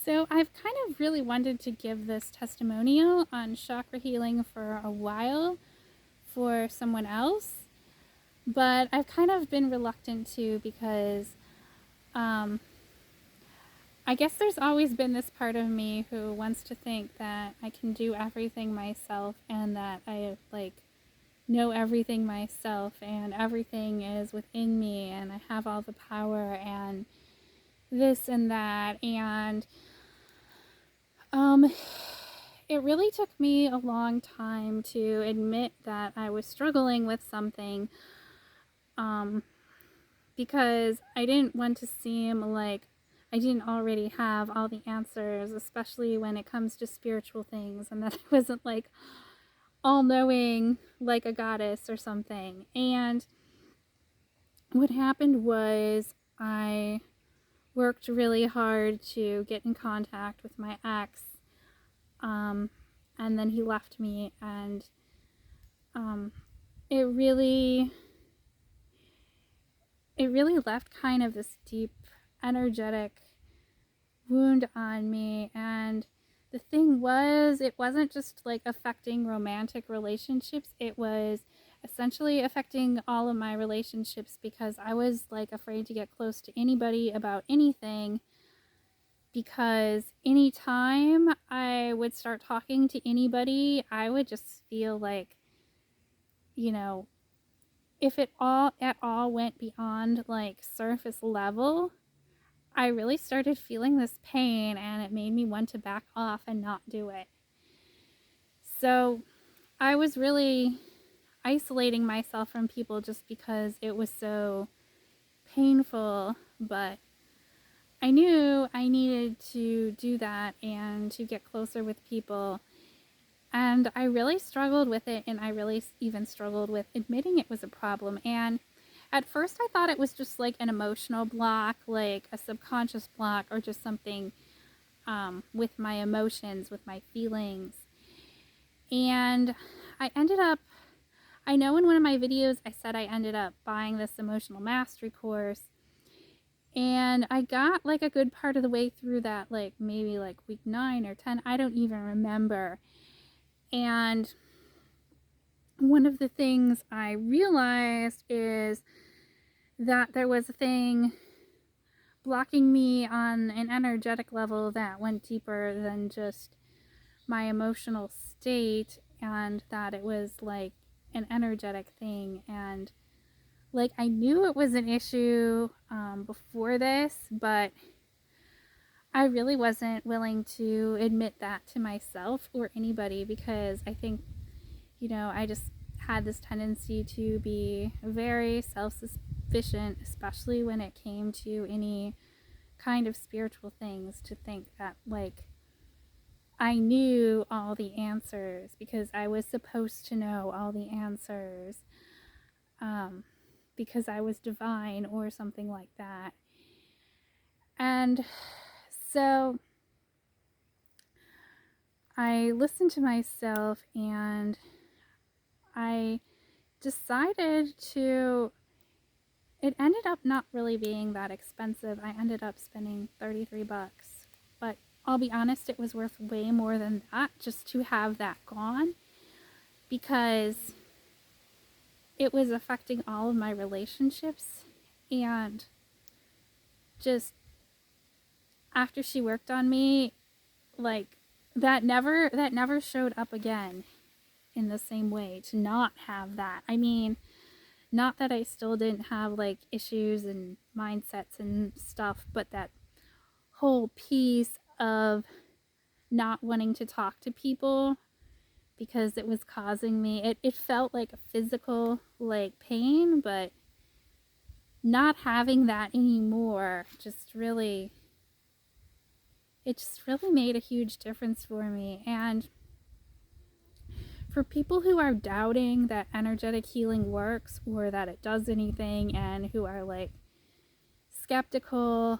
So I've kind of really wanted to give this testimonial on chakra healing for a while for someone else, but I've kind of been reluctant to because um, I guess there's always been this part of me who wants to think that I can do everything myself and that I know everything myself and everything is within me and I have all the power and this and that and um it really took me a long time to admit that I was struggling with something um, because I didn't want to seem like I didn't already have all the answers, especially when it comes to spiritual things, and that I wasn't like all knowing like a goddess or something. And what happened was I worked really hard to get in contact with my ex, um, and then he left me, and um, it really left kind of this deep energetic wound on me. And the thing was, it wasn't just like affecting romantic relationships, it was essentially affecting all of my relationships because I was like afraid to get close to anybody about anything, because anytime I would start talking to anybody I would just feel like, you know, if it all at all went beyond like surface level, I really started feeling this pain and it made me want to back off and not do it. So I was really isolating myself from people just because it was so painful, but I knew I needed to do that and to get closer with people. And I really struggled with it, and I really even struggled with admitting it was a problem. And at first, I thought it was just like an emotional block, like a subconscious block, or just something with my emotions, with my feelings. And I ended up, I know in one of my videos I said I ended up buying this emotional mastery course. And I got like a good part of the way through that, like maybe like week 9 or 10, I don't even remember. And one of the things I realized is that there was a thing blocking me on an energetic level that went deeper than just my emotional state, and that it was like an energetic thing. And like I knew it was an issue before this, but I really wasn't willing to admit that to myself or anybody because I think, you know, I just had this tendency to be very self-sufficient, especially when it came to any kind of spiritual things, to think that like I knew all the answers because I was supposed to know all the answers, um, because I was divine or something like that. And so I listened to myself and I decided to, it ended up not really being that expensive. I ended up spending 33 bucks, but I'll be honest, it was worth way more than that just to have that gone, because it was affecting all of my relationships. And just after she worked on me, like that never showed up again in the same way, to not have that. I mean, not that I still didn't have like issues and mindsets and stuff, but that whole piece of not wanting to talk to people because it was causing me, it felt like a physical like pain, but not having that anymore just really, it just really made a huge difference for me. And for people who are doubting that energetic healing works or that it does anything, and who are like skeptical